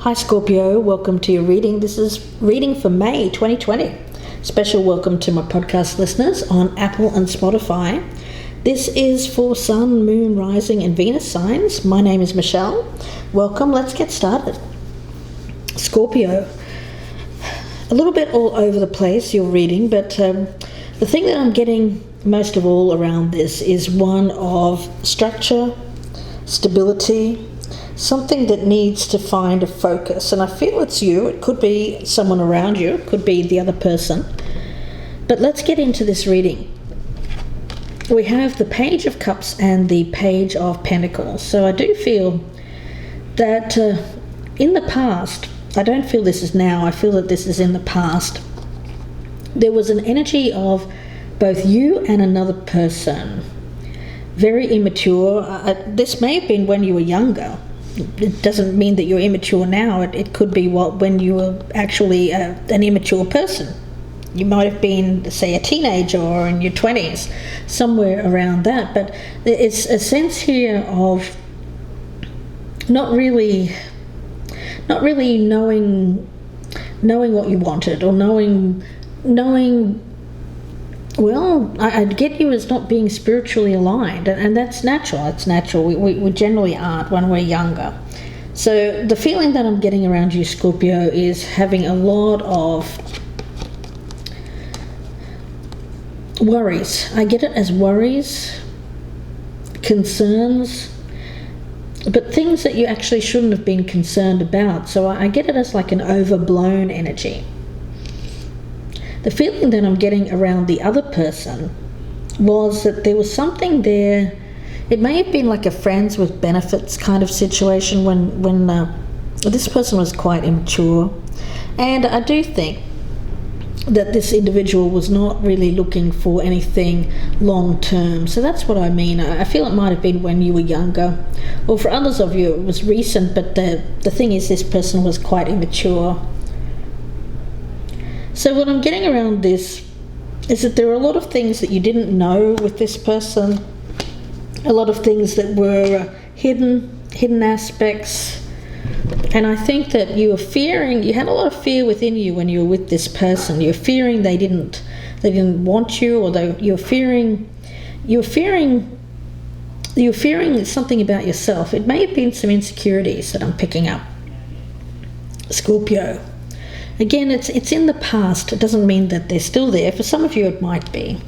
Hi Scorpio, welcome to your reading. This is reading for May 2020. Special welcome to my podcast listeners on Apple and Spotify. This is for Sun, Moon, Rising and Venus signs. My name is Michelle. Welcome, let's get started. Scorpio, a little bit all over the place your reading, but the thing that I'm getting most of all around this is one of structure, stability, something that needs to find a focus. And I feel it's you. It could be someone around you. It could be the other person. But let's get into this reading. We have the Page of Cups and the Page of Pentacles. So I do feel that in the past, I don't feel this is now, I feel that this is in the past, there was an energy of both you and another person. Very immature. This may have been when you were younger. It doesn't mean that you're immature now. It could be when you were actually an immature person. You might have been, say, a teenager or in your 20s, somewhere around that. But it's a sense here of not really knowing what you wanted, or knowing. Well, I'd get you as not being spiritually aligned, and that's natural. It's natural. We generally aren't when we're younger. So the feeling that I'm getting around you, Scorpio, is having a lot of worries. I get it as worries, concerns, but things that you actually shouldn't have been concerned about. So I get it as like an overblown energy. The feeling that I'm getting around the other person was that there was something there. It may have been like a friends with benefits kind of situation when this person was quite immature. And I do think that this individual was not really looking for anything long term. So that's what I mean. I feel it might have been when you were younger. Or for others of you, it was recent, but the thing is, this person was quite immature. So what I'm getting around this is that there are a lot of things that you didn't know with this person, a lot of things that were hidden aspects, and I think that you had a lot of fear within you when you were with this person. You're fearing they didn't want you, or you're fearing something about yourself. It may have been some insecurities that I'm picking up, Scorpio. Again, it's in the past. It doesn't mean that they're still there. For some of you, it might be.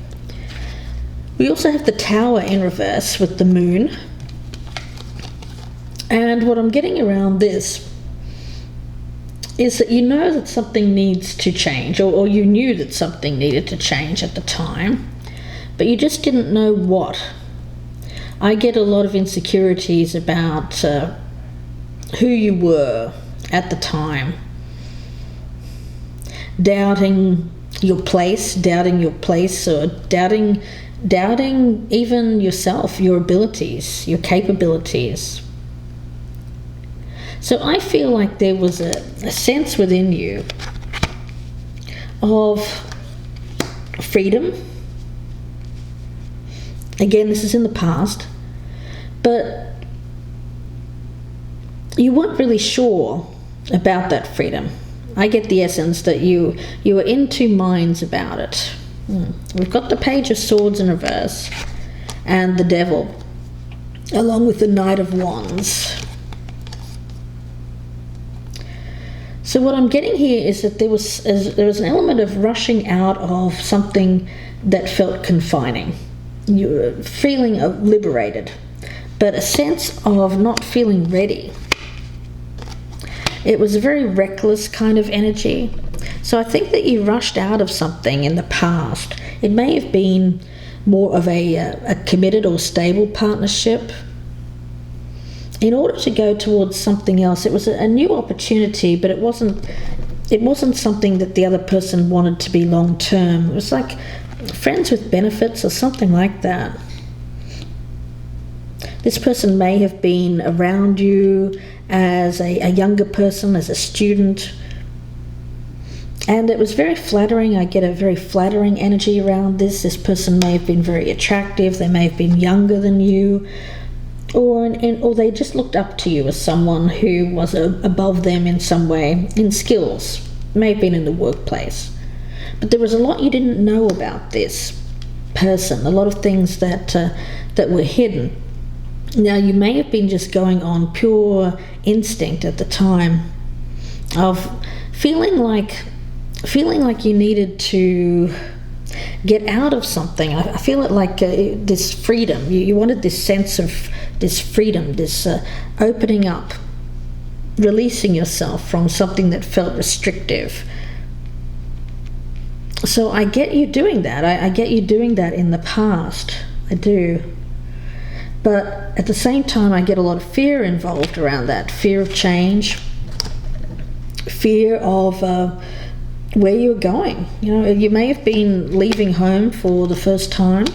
We also have the Tower in reverse with the Moon. And what I'm getting around this is that you know that something needs to change, or you knew that something needed to change at the time, but you just didn't know what. I get a lot of insecurities about who you were at the time. Doubting your place, or doubting even yourself, your abilities, your capabilities. So I feel like there was a sense within you of freedom. Again, this is in the past, but you weren't really sure about that freedom. I get the essence that you were in two minds about it. We've got the Page of Swords in reverse and the Devil, along with the Knight of Wands. So what I'm getting here is that there was an element of rushing out of something that felt confining. You were feeling liberated, but a sense of not feeling ready. It was a very reckless kind of energy. So I think that you rushed out of something in the past. It may have been more of a committed or stable partnership. In order to go towards something else, it was a new opportunity, but it wasn't something that the other person wanted to be long term. It was like friends with benefits or something like that. This person may have been around you as a younger person, as a student, and it was very flattering. I get a very flattering energy around this. This person may have been very attractive. They may have been younger than you. or they just looked up to you as someone who was above them in some way, in skills. May have been in the workplace. But there was a lot you didn't know about this person, a lot of things that were hidden. Now, you may have been just going on pure instinct at the time of feeling like you needed to get out of something. I feel it like this freedom. You wanted this sense of this freedom, this opening up, releasing yourself from something that felt restrictive. So I get you doing that. I get you doing that in the past. I do. But at the same time, I get a lot of fear involved around that. Fear of change. Fear of where you're going. You may have been leaving home for the first time.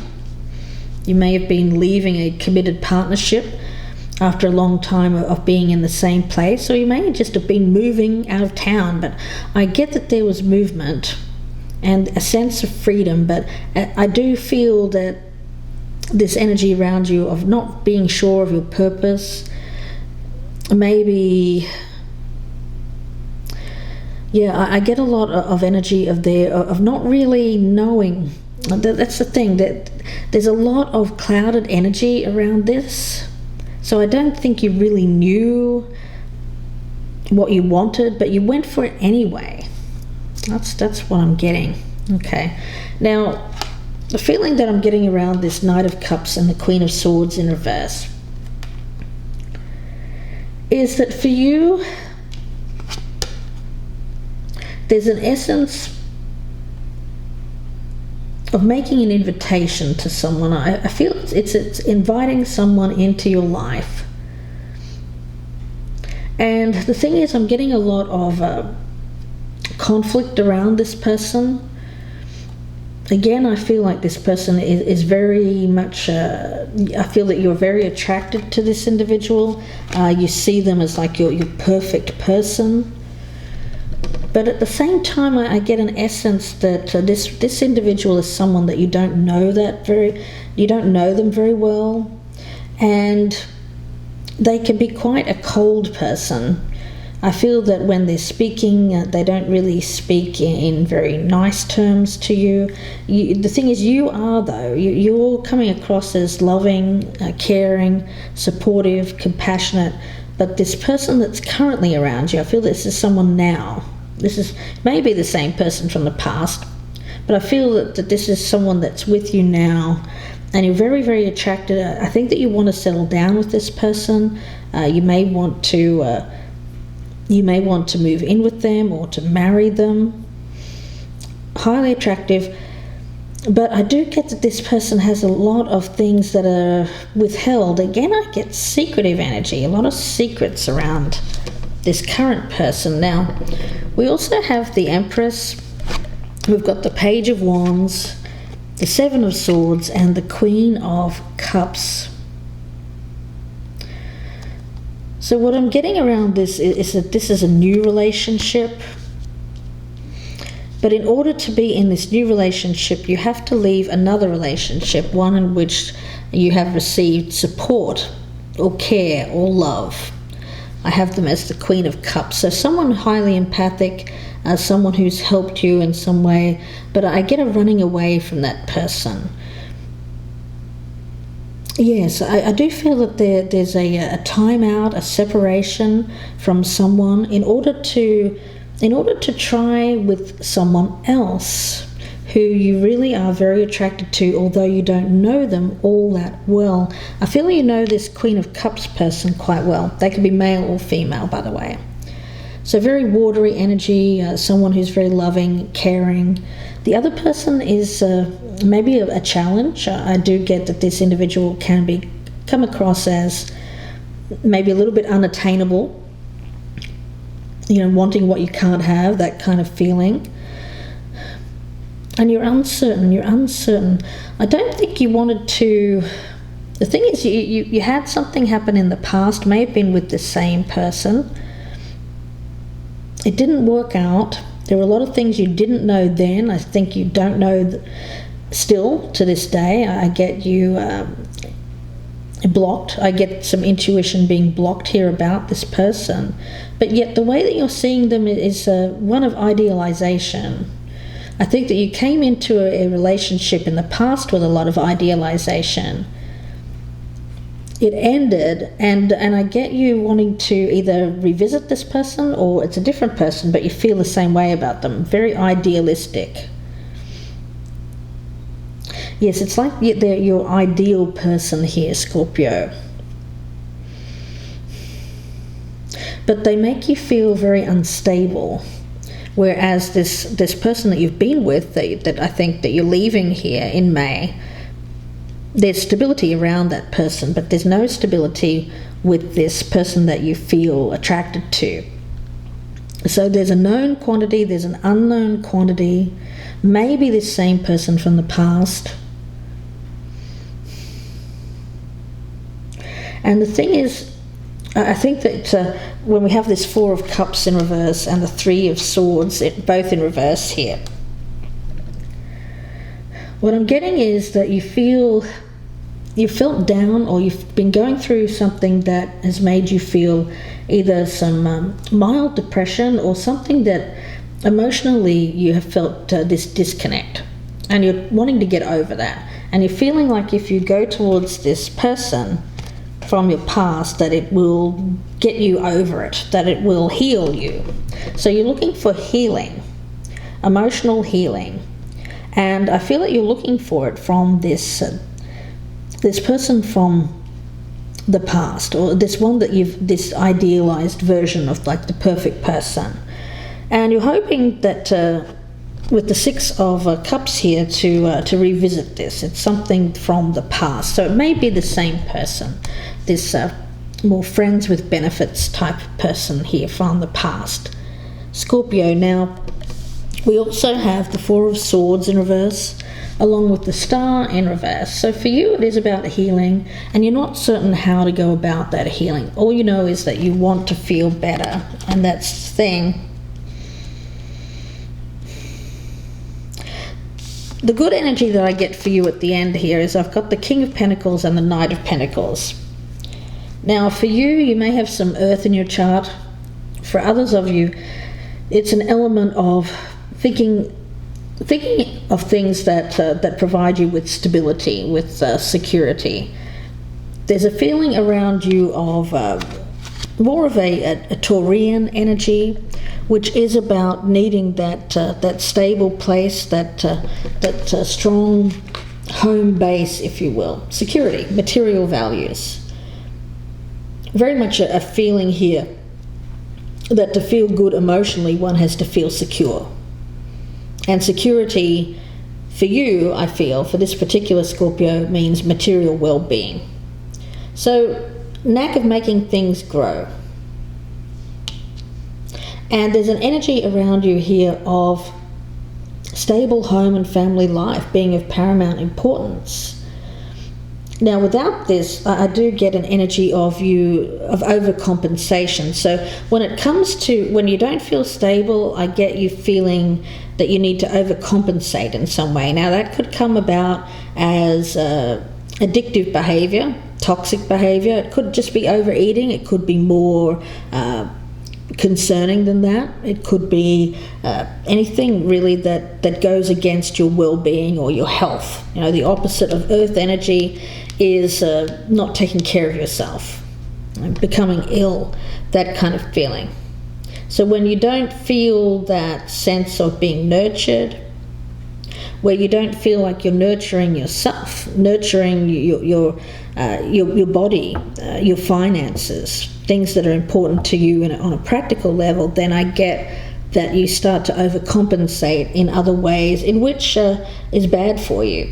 You may have been leaving a committed partnership after a long time of being in the same place, or you may just have been moving out of town. But I get that there was movement and a sense of freedom, but I do feel that this energy around you of not being sure of your purpose, maybe, I get a lot of energy of not really knowing. That's the thing, that there's a lot of clouded energy around this. So I don't think you really knew what you wanted, but you went for it anyway. That's what I'm getting. Okay. Now, the feeling that I'm getting around this Knight of Cups and the Queen of Swords in reverse is that for you, there's an essence of making an invitation to someone. I feel it's inviting someone into your life. And the thing is, I'm getting a lot of conflict around this person. Again, I feel like this person is very much, I feel that you're very attracted to this individual. You see them as like your perfect person. But at the same time, I get an essence that this individual is someone that you don't know them very well, and they can be quite a cold person. I feel that when they're speaking, they don't really speak in very nice terms to you. The thing is, you are, though. You're coming across as loving, caring, supportive, compassionate. But this person that's currently around you, I feel this is someone now. This is maybe the same person from the past, but I feel that this is someone that's with you now, and you're very, very attracted. I think that you want to settle down with this person. You may want to move in with them or to marry them. Highly attractive, but I do get that this person has a lot of things that are withheld. Again, I get secretive energy, a lot of secrets around this current person. Now, we also have the Empress. We've got the Page of Wands, the Seven of Swords, and the Queen of Cups. So what I'm getting around this is that this is a new relationship. But in order to be in this new relationship, you have to leave another relationship, one in which you have received support or care or love. I have them as the Queen of Cups. So someone highly empathic, someone who's helped you in some way, but I get a running away from that person. Yes, I do feel that there's a time out, a separation from someone in order to try with someone else who you really are very attracted to, although you don't know them all that well. I feel you know this Queen of Cups person quite well. They can be male or female, by the way. So very watery energy, someone who's very loving, caring. The other person is maybe a challenge. I do get that this individual can come across as maybe a little bit unattainable, wanting what you can't have, that kind of feeling. And you're uncertain. I don't think you wanted to. The thing is, you had something happen in the past, may have been with the same person. It didn't work out. There were a lot of things you didn't know then. I think you don't know still to this day. I get you blocked. I get some intuition being blocked here about this person, but yet the way that you're seeing them is one of idealization. I think that you came into a relationship in the past with a lot of idealization. It ended, and I get you wanting to either revisit this person or it's a different person, but you feel the same way about them. Very idealistic. Yes, it's like they're your ideal person here, Scorpio. But they make you feel very unstable. Whereas this person that you've been with, that I think that you're leaving here in May, there's stability around that person, but there's no stability with this person that you feel attracted to. So there's a known quantity, there's an unknown quantity, maybe this same person from the past. And the thing is, I think that when we have this Four of Cups in reverse and the Three of Swords, both in reverse here, what I'm getting is that you felt down, or you've been going through something that has made you feel either some mild depression or something that emotionally you have felt this disconnect, and you're wanting to get over that, and you're feeling like if you go towards this person from your past, that it will get you over it, that it will heal you. So you're looking for healing, emotional healing, and I feel that you're looking for it from this person from the past, or this one that this idealized version of like the perfect person, and you're hoping that with the Six of Cups here to revisit this. It's something from the past, so it may be the same person, this more friends with benefits type person here from the past, Scorpio. Now we also have the Four of Swords in reverse, along with the Star in reverse. So for you it is about healing, and you're not certain how to go about that healing. All you know is that you want to feel better, and that's the thing. The good energy that I get for you at the end here is I've got the King of Pentacles and the Knight of Pentacles. Now for you may have some earth in your chart. For others of you, it's an element of thinking of things that provide you with stability, with security. There's a feeling around you of more of a Taurian energy, which is about needing that stable place, that strong home base, if you will, security, material values. Very much a feeling here that to feel good emotionally, one has to feel secure. And security for you, I feel, for this particular Scorpio, means material well-being. So, knack of making things grow. And there's an energy around you here of stable home and family life being of paramount importance. Now without this, I do get an energy of overcompensation. So when it comes to when you don't feel stable, I get you feeling that you need to overcompensate in some way. Now that could come about as addictive behavior, toxic behavior. It could just be overeating. It could be more concerning than that. It could be anything really that goes against your well-being or your health. You know, the opposite of earth energy is not taking care of yourself, becoming ill, that kind of feeling. So when you don't feel that sense of being nurtured, where you don't feel like you're nurturing yourself, nurturing your body, your finances, things that are important to you on a practical level, then I get that you start to overcompensate in other ways, in which is bad for you.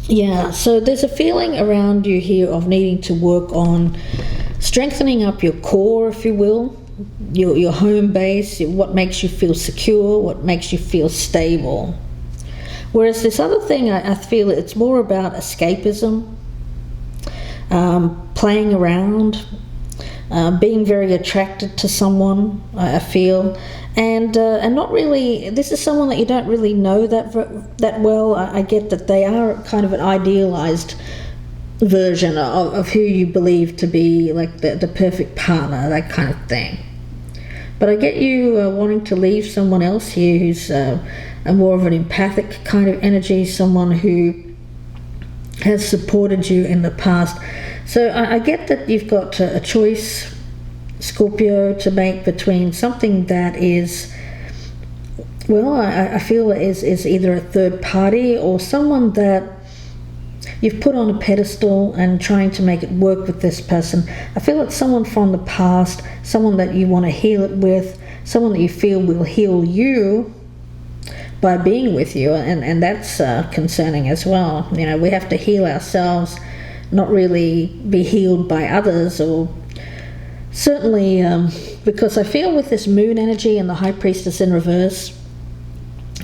Yeah, so there's a feeling around you here of needing to work on strengthening up your core, if you will, your home base, what makes you feel secure, what makes you feel stable. Whereas this other thing, I feel it's more about escapism, playing around, being very attracted to someone, I feel, and not really. This is someone that you don't really know that well. I get that they are kind of an idealized version of who you believe to be like the perfect partner, that kind of thing. But I get you wanting to leave someone else here who's a more of an empathic kind of energy, someone who has supported you in the past. So I get that you've got a choice, Scorpio, to make between something that is, well, I feel is either a third party or someone that you've put on a pedestal and trying to make it work with this person. I feel it's someone from the past, someone that you want to heal it with, someone that you feel will heal you by being with you, and that's concerning as well. You know, we have to heal ourselves, not really be healed by others, or certainly because I feel with this moon energy and the High Priestess in reverse,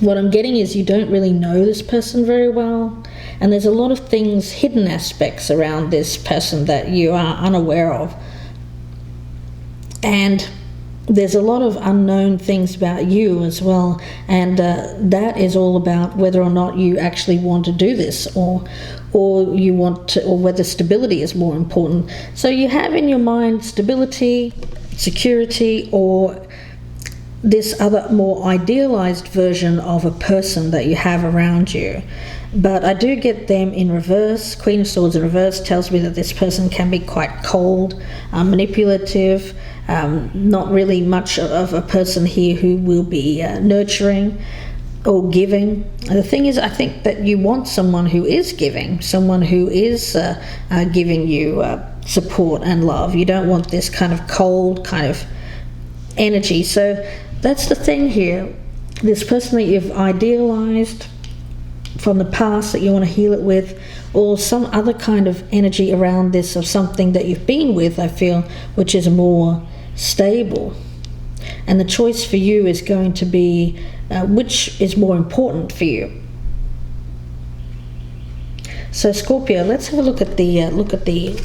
what I'm getting is you don't really know this person very well, and there's a lot of things, hidden aspects around this person that you are unaware of, and there's a lot of unknown things about you as well, and that is all about whether or not you actually want to do this, or you want to, or whether stability is more important. So you have in your mind stability, security, or this other more idealized version of a person that you have around you. But I do get them in reverse. Queen of Swords in reverse tells me that this person can be quite cold, manipulative, not really much of a person here who will be nurturing or giving. The thing is, I think that you want someone who is giving, someone who is giving you support and love. You don't want this kind of cold kind of energy. So that's the thing here. This person that you've idealized from the past that you want to heal it with, or some other kind of energy around this of something that you've been with, I feel, which is more stable. And the choice for you is going to be which is more important for you. So Scorpio, let's have a look at the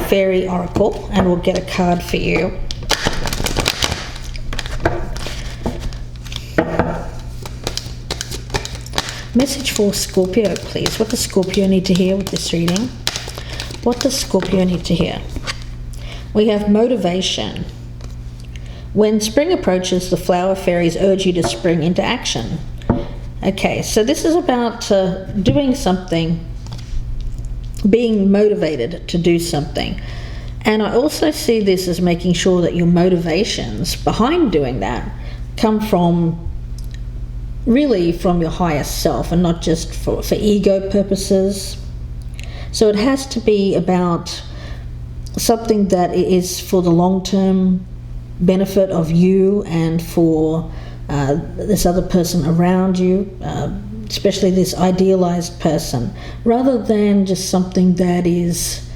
Fairy Oracle, and we'll get a card for you. Message for Scorpio, please. What does Scorpio need to hear with this reading? What does Scorpio need to hear? We have motivation. When spring approaches, the flower fairies urge you to spring into action. Okay, so this is about doing something, being motivated to do something. And I also see this as making sure that your motivations behind doing that come from really from your highest self and not just for ego purposes. So it has to be about something that is for the long-term benefit of you and for this other person around you, especially this idealized person, rather than just something that is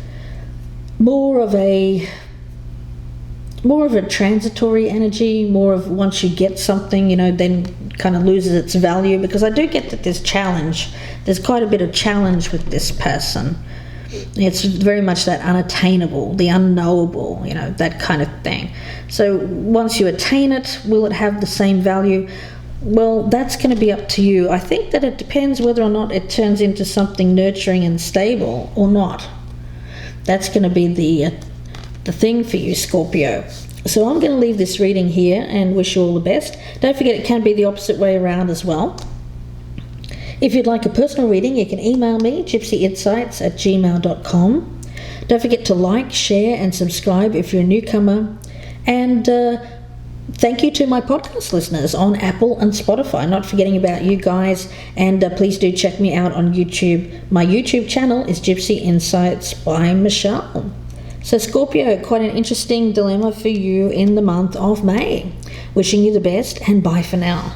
more of a transitory energy, more of once you get something, then kind of loses its value. Because I do get that there's quite a bit of challenge with this person. It's very much that unattainable, the unknowable, that kind of thing. So once you attain it, will it have the same value? Well, that's going to be up to you. I think that it depends whether or not it turns into something nurturing and stable or not. That's going to be the thing for you, Scorpio. So I'm going to leave this reading here and wish you all the best. Don't forget, it can be the opposite way around as well. If you'd like a personal reading, you can email me, gypsyinsights@gmail.com. Don't forget to like, share and subscribe if you're a newcomer. And thank you to my podcast listeners on Apple and Spotify. Not forgetting about you guys. And please do check me out on YouTube. My YouTube channel is Gypsy Insights by Michelle. So Scorpio, quite an interesting dilemma for you in the month of May. Wishing you the best, and bye for now.